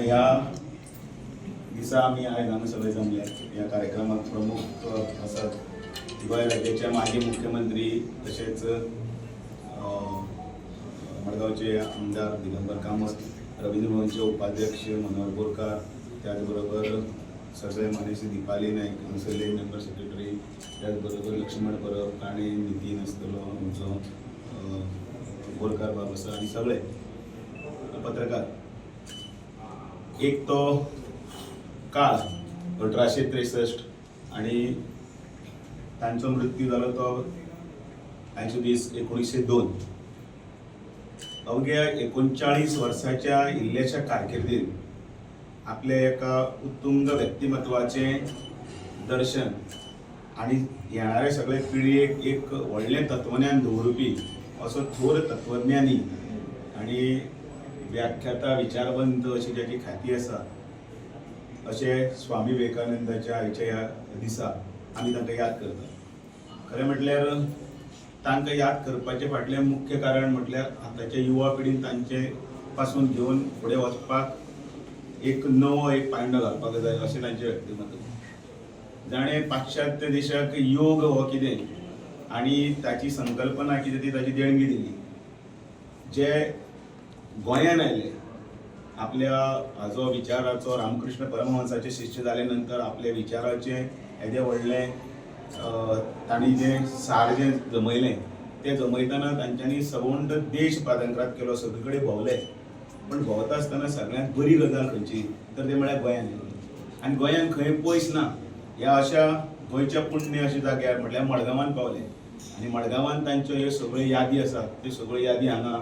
ह्या दिसा आम्ही आज आम्ही सगळे जमले या कार्यक्रमात प्रमुख असत गोंय राज्याचे माजी मुख्यमंत्री तसेच मडगावचे आमदार दिगंबर कामत, रवींद्र भवनचे उपाध्यक्ष मनोहर बोरकार, त्याचबरोबर सगळे मानेशी दीपाली नाईक, मुसले मेंबर सेक्रेटरी, त्याचबरोबर लक्ष्मण परब आणि नितीन असतलो आमचो बोरकार बाबा आणि सगळे पत्रकार. एक तो काळ 1863 आणि तांचो मृत्यू झालो तो तांचो दीस 1902. अवघ्या 39 वर्साच्या इल्ल्याच्या कारकिर्दीत आपल्या एका उत्तुंग व्यक्तिमत्वाचे दर्शन आणि येणाऱ्या सगळे पिढयेक एक व्हडलें तत्वज्ञान दवरपी असो थोर तत्वज्ञानी आणि व्याख्याता विचारवंत अशी ज्याची ख्याती आसा अशे स्वामी विवेकानंदाच्या आयच्या ह्या दिसा आमी तांकां याद करता. खरें म्हटल्यार तांकां याद करपाचें फाटलें मुख्य कारण म्हटल्यार आतांच्या युवा पिढीन तांचे पासून घेवन फुडें वचपाक एक नवो एक पांयंडो घालपाक जाय अशें तांचें व्यक्तिमत्व. जाणें पाश्चात्य देशाक योग हो कितें आनी ताची संकल्पना कितें ती ताची देणगी दिली. जे गोंयान आयले, आपल्या हाजो विचाराचो रामकृष्ण परमहंसाचे शिष्य जाले नंतर आपल्या विचाराचे येदे व्हडलें तांणी जें सार जें जमयलें तें जमयतना तांच्यांनी सबंद देश पादांक्रांत केलो, सगळे कडेन भोंवले. पण भोंवता आसतना सगळ्यांत बरी गजाल खंयची तर तें म्हळ्यार गोंयान. आनी गोंयान खंय पयस ना ह्या अशा गोंयच्या पुण्य अशा जाग्यार म्हटल्यार मडगांवान पावले. आनी मडगांवान तांच्यो ह्यो सगळ्यो यादी आसात, त्यो सगळ्यो यादी हांगा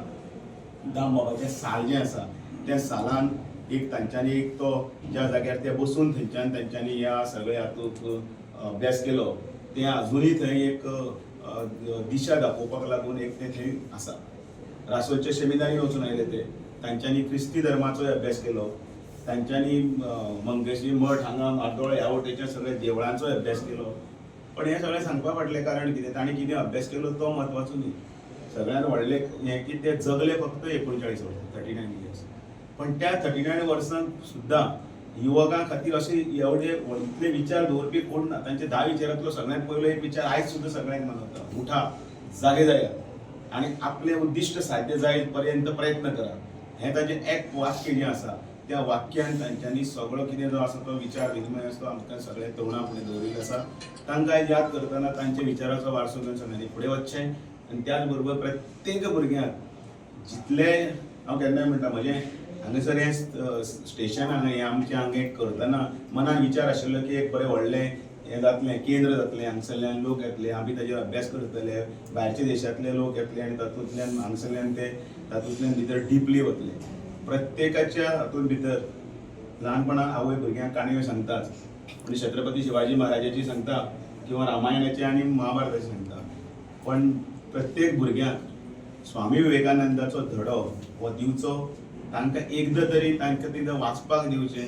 दामबाबाचें साल जें आसा त्या सालान एक तांच्यांनी एक तो ज्या जाग्यार ते बसून थंयच्यान तांच्यांनी ह्या सगळ्या हातूंत अभ्यास केलो तें अजुनूय थंय एक दिशा दाखोवपाक लागून एक तें थंय आसा. रासोलच्या सेमिनारीन वचून आयले ते, तांच्यांनी क्रिस्ती धर्माचोय अभ्यास केलो, तांच्यांनी मंगेशी मठ हांगा मार्दोळ ह्या वटेच्या सगळ्या देवळांचोय अभ्यास केलो. पण हें सगळें सांगपा फाटलें कारण कितें, तांणी कितें अभ्यास केलो तो म्हत्वाचो न्ही. सगळ्यांत व्हडलें हें की ते जगले फक्त 39 वर्सां, 39 इयर्स. पण त्या 39 वर्सांत सुद्दां युवकां खातीर अशे एवढे इतले विचार दवरपी कोण ना. तांचे 10 विचारांतलो सगळ्यांत पयलो एक विचार आयज सुद्दां सगळ्यांक मानवता, उठा, जागे जायात आनी आपलें उद्दिश्ट साध्य जाय पर्यंत प्रयत्न करा. हें ताचें एक वाक्य जें आसा त्या वाक्यान तांच्यांनी सगळो कितें जो आसा तो विचार विनिमय आसा तो आमकां सगळ्या तरुणां फुडें दवरिल्लो आसा. तांकां आयज याद करतना तांचे विचाराचो वारसो घेवन सगळ्यांनी फुडें वचचें. आनी त्याच बरोबर प्रत्येक भुरग्याक जितले हांव केन्नाय म्हणटा म्हजें हांगासर हें स्टेशन हांगा हें आमचें हांगा एक करतना मनान विचार आशिल्लो की एक बरें व्हडलें हें जातलें, केंद्र जातलें, हांगसरल्यान लोक येतले, आमी ताजेर अभ्यास करतले, भायरच्या देशांतले लोक येतले आनी तातूंतल्यान हांगसरल्यान ते तातूंतल्यान भितर डिपली वतले. प्रत्येकाच्या हातूंत भितर ल्हानपणांत आवय भुरग्यांक काणयो सांगताच, म्हणजे छत्रपती शिवाजी महाराजाची सांगता किंवा रामायणाची आनी महाभारताची सांगता. पण प्रत्येक भुरग्याक स्वामी विवेकानंदाचो धडो हो दिवचो, तांकां एकदां तरी तांकां तितलें वाचपाक दिवचें.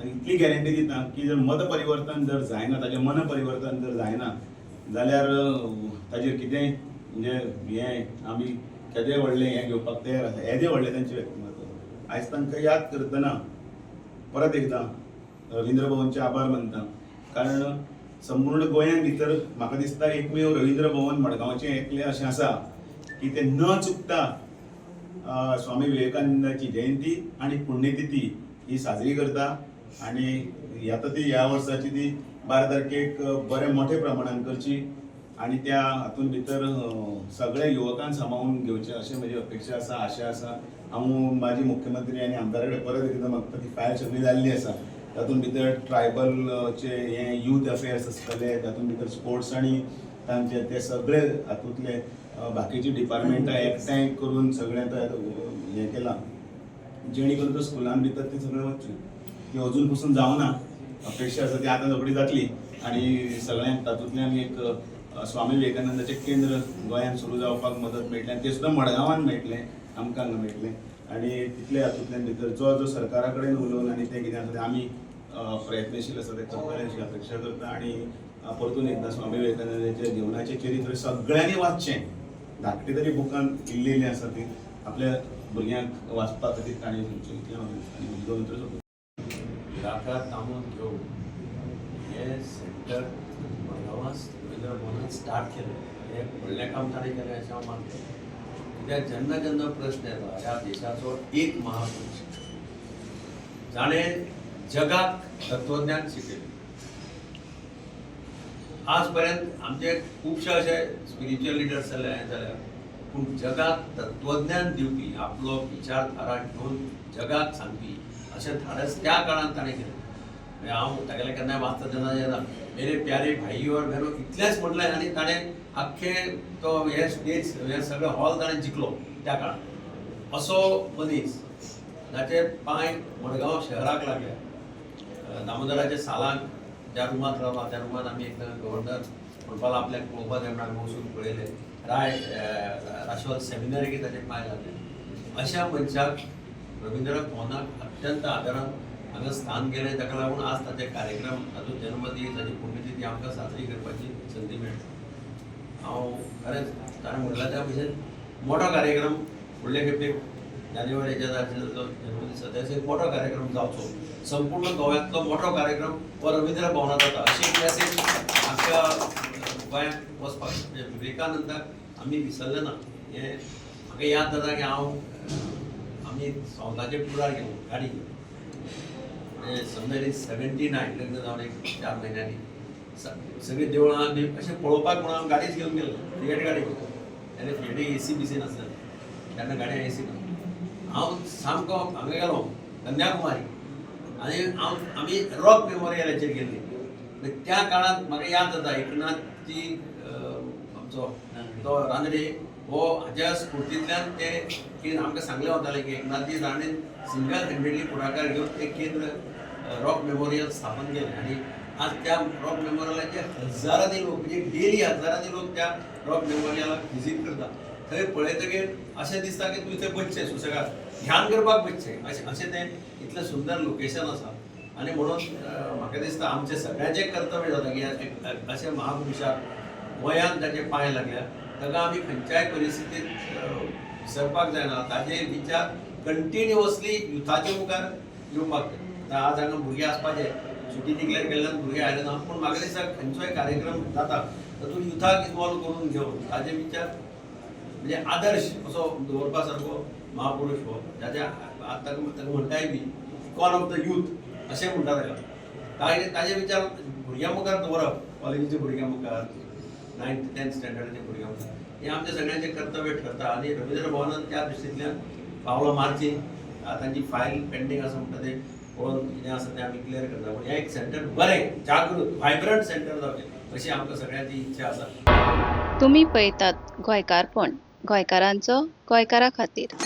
आनी इतली गॅरंटी दिता की जर मत परिवर्तन जर जायना, ताचें मन परिवर्तन जर जायना जाल्यार ताचेर कितेंय म्हणजे हें आमी केदें व्हडलें हें घेवपाक तयार आसा. येदें व्हडलें तांचें व्यक्तिमत्व. आयज तांकां याद करतना परत एकदां रवींद्र भवनचे आभार मानता. कारण संपूर्ण गोंयां भितर म्हाका दिसता एकमेव रवींद्र भवन मडगांवचें एकलें अशें आसा की तें न चुकता स्वामी विवेकानंदाची जयंती आणि पुण्यतिथी ही साजरी करता. आणि आता ती ह्या वर्साची ती 12 तारखेक बरें मोठ्या प्रमाणान करची आणि त्या हातूंत भितर सगळ्या युवकांक सामावून घेवचें अशें म्हजी अपेक्षा आसा, आशा आसा. हांव माजी मुख्यमंत्री आनी आमदारा कडेन परत एकदां मागता ती फायल सगळी जाल्ली आसा. तातूंत भितर ट्रायबलचे हें यूथ अफेर्स आसतले, तातूंत भितर स्पोर्ट्स आनी तांचे ते सगळे हातूंतले बाकीची डिपार्टमेंटां एकठांय करून सगळें हें केलां जेणे करून तो स्कुलान भितर ते सगळें वचचें. ती अजून पसून जावना, अपेक्षा आसा ती आतां रोखडी जातली आनी सगळ्यांक तातूंतल्यान एक स्वामी विवेकानंदाचें केंद्र गोंयांत सुरू जावपाक मदत मेळटलें. तें सुद्दां मडगांवान मेळटलें, आमकां हांगा मेळटलें. आनी तितले हातूंतल्यान भितर जो जो सरकारा कडेन उलोवन आनी तें कितें आसा तें आमी प्रयत्नशील आसा ते करतले अशी अपेक्षा करता. आनी परतून एकदां स्वामी विवेकानंदाच्या जिवनाचें चरित्र सगळ्यांनी वाचचें. धाकटी तरी बुकां इल्ली आसा ती आपल्या भुरग्यांक वाचपा खातीर काणी सुचोवची ती हांव आनी म्हजी दोन उतरां सोडून इलाका तामून घेवन हे सेंटर मडगांवां रवींद्र भवनांत स्टार्ट केलें हें व्हडलें काम ताणें केलें अशें हांव मानतां. कित्याक जेन्ना जेन्ना प्रश्न येता ह्या देशाचो एक महापुरुश जाणें जगाक तत्वज्ञान शिकयलें. आज पर्यंत आमचे खुबशे अशे स्पिरिच्युअल लिडर्स जाल्यात पूण जगाक तत्वज्ञान दिवपी आपलो विचारधारा घेवन जगाक सांगपी अशें धाडस त्या काळांत ताणें केलें. म्हणजे हांव तागेलें केन्नाय वाचता तेन्ना जेन्ना मेरे प्यारे भाई और बहनो इतलेंच म्हटलें आनी ताणें आख्खे तो हे स्टेज हे सगळें हॉल ताणें जिखलो त्या काळांत. असो मनीस जाचे पांय मडगांव शहराक लागल्या. दामोदराच्या सालांक ज्या रुमांत रावता त्या रुमांत आमी एकदा गव्हर्नर म्हणपाक आपल्याक पळोवपाक जाय म्हणून आमी वचून पळयलें. राशोल सेमिनरीक ताचे पांय लागले. अशा मनशाक रवींद्र भवनाक अत्यंत आदरान हांगा स्थान केलें. ताका लागून आज ताचे कार्यक्रम ताचो जन्मदीस ताची पुण्यतिथी आमकां साजरी करपाची संदी मेळटा. हांव खरेंच ताणें म्हणलां त्या भशेन मोठो कार्यक्रम फुडले खेपेक जानेवारीच्या ताचो जन्मदीस तशें एक मोठो कार्यक्रम जावचो. संपूर्ण गोंयांतलो मोठो कार्यक्रम हो रवींद्र भवनांत जाता अशी एक मॅसेज आमच्या गोंयांत वचपाक. म्हणजे विवेकानंदाक आमी विसरले ना. हें म्हाका याद जाता की आमी सौंताचे टुरार गेलो गाडी घेवन. म्हणजे समजा 79 लग्न जावन एक 4 म्हयन्यांनी सगळीं देवळां बी अशें पळोवपाक म्हणून हांव गाडीच घेवन गेलो. थिएटर गाडी घेवन तेन्ना थिएटर AC बीसी नासलें तेन्ना गाडयेन AC ना. हांव सामको हांगा गेलो कन्याकुमारी आनी आमी रॉक मेमोरियलाचेर गेल्लीं. त्या काळांत म्हाका याद जाता एकनाथजी आमचो तो रानडे हो हाज्या स्फूर्तींतल्यान ते की आमकां सांगलें वतालें की एकनाथजी राणेन सिंगल हँडेडली पुढाकार घेवन एक केंद्र रॉक मेमोरियल स्थापन केलें. आनी आज त्या रॉक मेमोरियलाचे हजारांनी लोक म्हणजे डेली हजारांनी लोक त्या रॉक मेमोरियलाक व्हिजीट करता. थंय पळयतकीर अशें दिसता की तूं थंय बसचें सुसेगाद ध्यान करपाक बसचें अशें तें इतलें सुंदर लोकेशन आसा. आनी म्हणून म्हाका दिसता आमचें सगळ्यांचें कर्तव्य जाता की अशें महापुरुशाक गोंयांत ताचे पांय लागल्या ताका आमी खंयच्याय परिस्थितींत विसरपाक जायना. ताजे विचार कंटिन्युअसली युथाचे मुखार येवपाक जाय. आज हांगा भुरगे आसपाचे सुटी डिक्लेअर केल्ल्यान भुरगे आयले ना पूण म्हाका दिसता खंयचोय कार्यक्रम जाता तातूंत युथाक इनवॉल्व करून घेवन ताजे विचार म्हणजे आदर्श असो दवरपा सारको महापुरुश हो जाच्या ताका म्हणटाय बी इकॉन ऑफ द यूथ अशें म्हणटा ताका. ताजे विचार भुरग्यां मुखार दवरप कॉलेजीच्या भुरग्यां मुखार 9th 10th स्टँडर्डाच्या भुरग्यां मुखार हें आमचें सगळ्यांचें कर्तव्य ठरता. आनी रवींद्र भवनांत त्या दृश्टींतल्यान पावलो मार्ची तांची फायल पेंडींग आसा म्हणटा तें पळोवन कितें आसा तें आमी क्लियर करता. पूण हें एक सेंटर बरें जागृत व्हायब्रंट सेंटर जावचें अशी आमकां सगळ्यांची इच्छा आसा. तुम्ही पळयतात गोंयकारपण गोंयकारांचो गोंयकारा खातीर.